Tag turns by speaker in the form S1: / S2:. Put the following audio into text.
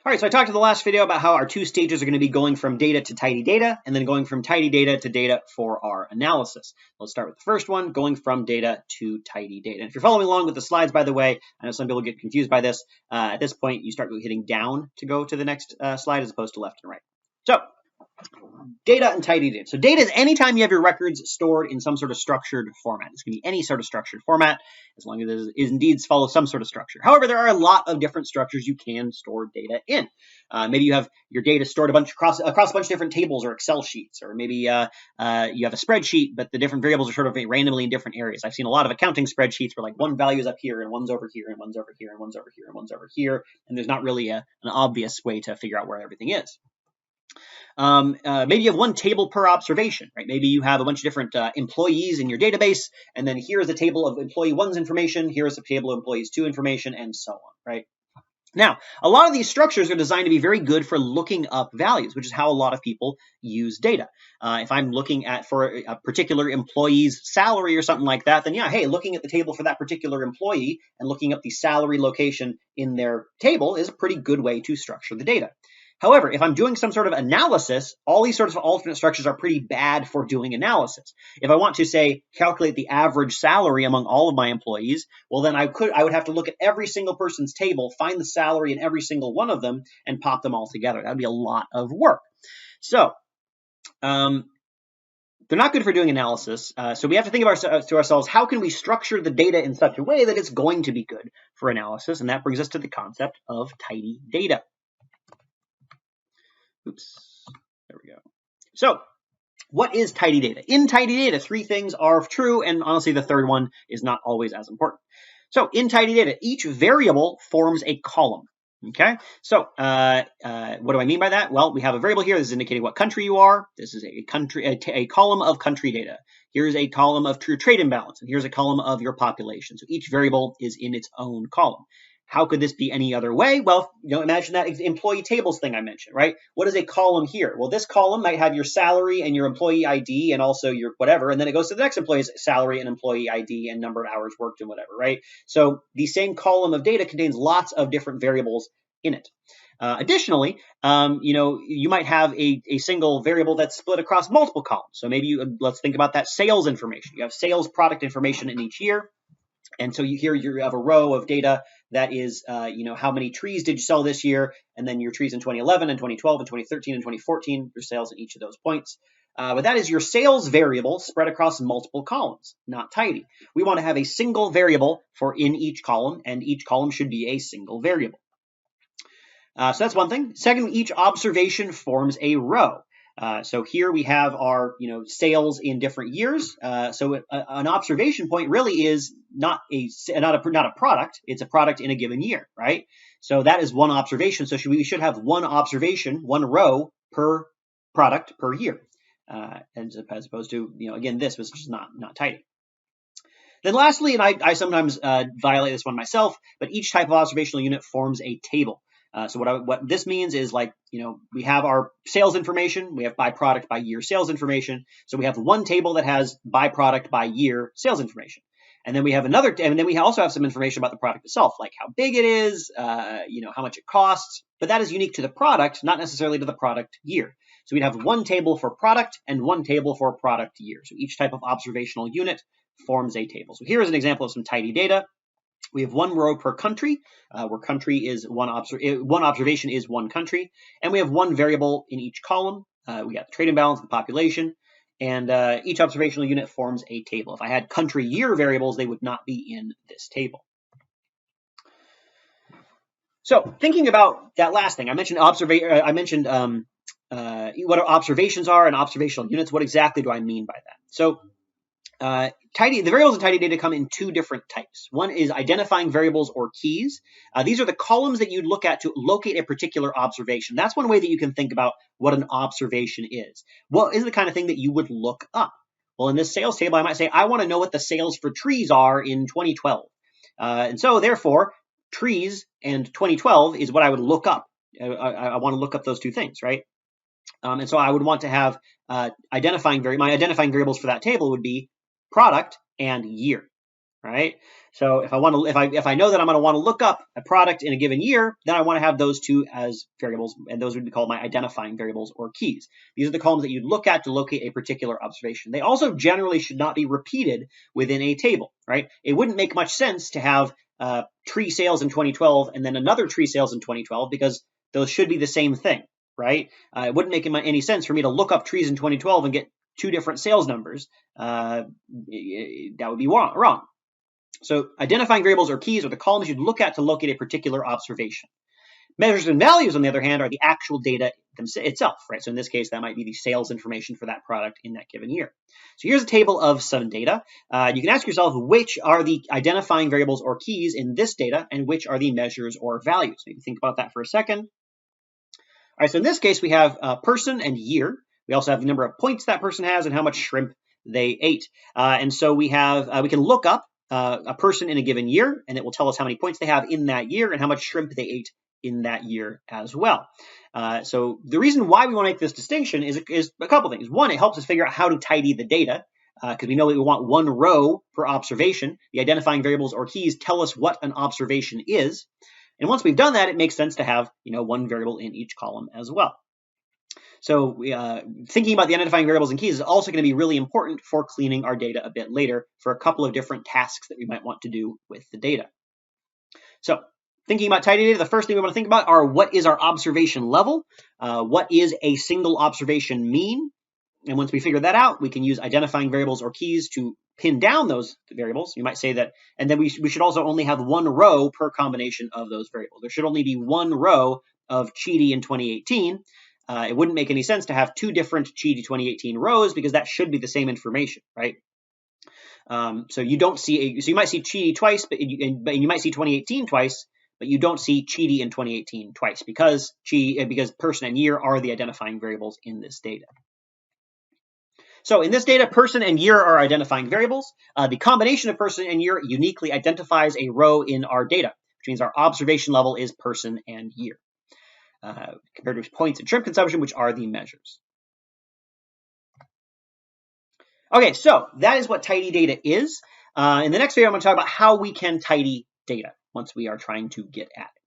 S1: All right, so I talked in the last video about how our two stages are going to be going from data to tidy data, and then going from tidy data to data for our analysis. Let's start with the first one, going from data to tidy data. And if you're following along with the slides, by the way, I know some people get confused by this. At this point, you start hitting down to go to the next slide as opposed to left and right. So, data and tidy data. So data is anytime you have your records stored in some sort of structured format. It's going to be any sort of structured format, as long as it is indeed follows some sort of structure. However, there are a lot of different structures you can store data in. Maybe you have your data stored across a bunch of different tables or Excel sheets, or maybe you have a spreadsheet, but the different variables are sort of randomly in different areas. I've seen a lot of accounting spreadsheets where like one value is up here and one's over here and one's over here and one's over here and one's over here, and there's not really an obvious way to figure out where everything is. Maybe you have one table per observation, right? Maybe you have a bunch of different employees in your database, and then here's a table of employee one's information, here's a table of employees two information, and so on, right? Now, a lot of these structures are designed to be very good for looking up values, which is how a lot of people use data. If I'm looking for a particular employee's salary or something like that, then yeah, hey, looking at the table for that particular employee and looking up the salary location in their table is a pretty good way to structure the data. However, if I'm doing some sort of analysis, all these sorts of alternate structures are pretty bad for doing analysis. If I want to, say, calculate the average salary among all of my employees, well, then I would have to look at every single person's table, find the salary in every single one of them, and pop them all together. That would be a lot of work. So, they're not good for doing analysis. So we have to think to ourselves, how can we structure the data in such a way that it's going to be good for analysis? And that brings us to the concept of tidy data. Oops, there we go. So what is tidy data? In tidy data, three things are true, and honestly, the third one is not always as important. So in tidy data, each variable forms a column. Okay, so what do I mean by that? Well, we have a variable here. This is indicating what country you are. This is a column of country data. Here's a column of your trade imbalance, and here's a column of your population. So each variable is in its own column. How could this be any other way? Well, imagine that employee tables thing I mentioned, right? What is a column here? Well, this column might have your salary and your employee ID and also your whatever, and then it goes to the next employee's salary and employee ID and number of hours worked and whatever, right? So the same column of data contains lots of different variables in it. Additionally, you might have a single variable that's split across multiple columns. So maybe let's think about that sales information. You have sales product information in each year. And so here you have a row of data that is, how many trees did you sell this year? And then your trees in 2011 and 2012 and 2013 and 2014, your sales at each of those points. But that is your sales variable spread across multiple columns, not tidy. We want to have a single variable in each column, and each column should be a single variable. So that's one thing. Second, each observation forms a row. So here we have our, sales in different years. So an observation point really is not a product. It's a product in a given year, right? So that is one observation. So we should have one observation, one row per product per year, as opposed to, again, this was just not tidy. Then lastly, and I sometimes violate this one myself, but each type of observational unit forms a table. So what this means is we have our sales information, we have by product by year sales information. So we have one table that has by product by year sales information. And then we have and then we also have some information about the product itself, like how big it is, how much it costs, but that is unique to the product, not necessarily to the product year. So we'd have one table for product and one table for product year. So each type of observational unit forms a table. So here is an example of some tidy data. We have one row per country, where country is one observation is one country, and we have one variable in each column. We got the trade imbalance, the population, and each observational unit forms a table. If I had country year variables, they would not be in this table. So thinking about that last thing, I mentioned what observations are and observational units. What exactly do I mean by that? So the variables in tidy data come in two different types. One is identifying variables or keys. These are the columns that you'd look at to locate a particular observation. That's one way that you can think about what an observation is. What is the kind of thing that you would look up? Well, in this sales table, I might say, I want to know what the sales for trees are in 2012. And so therefore, trees and 2012 is what I would look up. I want to look up those two things, right? And so I would want to have my identifying variables for that table would be product and year, right? So if I know that I'm going to want to look up a product in a given year, then I want to have those two as variables, and those would be called my identifying variables or keys. These are the columns that you'd look at to locate a particular observation. They also generally should not be repeated within a table, right? It wouldn't make much sense to have tree sales in 2012 and then another tree sales in 2012 because those should be the same thing, right? It wouldn't make any sense for me to look up trees in 2012 and get two different sales numbers. That would be wrong. So identifying variables or keys are the columns you'd look at to locate a particular observation. Measures and values, on the other hand, are the actual data itself, right? So in this case, that might be the sales information for that product in that given year. So here's a table of some data. You can ask yourself which are the identifying variables or keys in this data and which are the measures or values. Maybe think about that for a second. All right, so in this case, we have person and year. We also have the number of points that person has and how much shrimp they ate. And so we can look up a person in a given year, and it will tell us how many points they have in that year and how much shrimp they ate in that year as well. So the reason why we want to make this distinction is a couple things. One, it helps us figure out how to tidy the data because we know that we want one row per observation. The identifying variables or keys tell us what an observation is. And once we've done that, it makes sense to have one variable in each column as well. So thinking about the identifying variables and keys is also going to be really important for cleaning our data a bit later for a couple of different tasks that we might want to do with the data. So thinking about tidy data, the first thing we want to think about are what is our observation level? What is a single observation mean? And once we figure that out, we can use identifying variables or keys to pin down those variables. You might say that, and then we should also only have one row per combination of those variables. There should only be one row of Chidi in 2018. It wouldn't make any sense to have two different Chidi 2018 rows because that should be the same information, right? So you might see Chidi twice, but you might see 2018 twice, but you don't see Chidi in 2018 twice because person and year are the identifying variables in this data. So in this data, person and year are identifying variables. The combination of person and year uniquely identifies a row in our data, which means our observation level is person and year. Compared to points and shrimp consumption, which are the measures. Okay, so that is what tidy data is. In the next video, I'm going to talk about how we can tidy data once we are trying to get at it.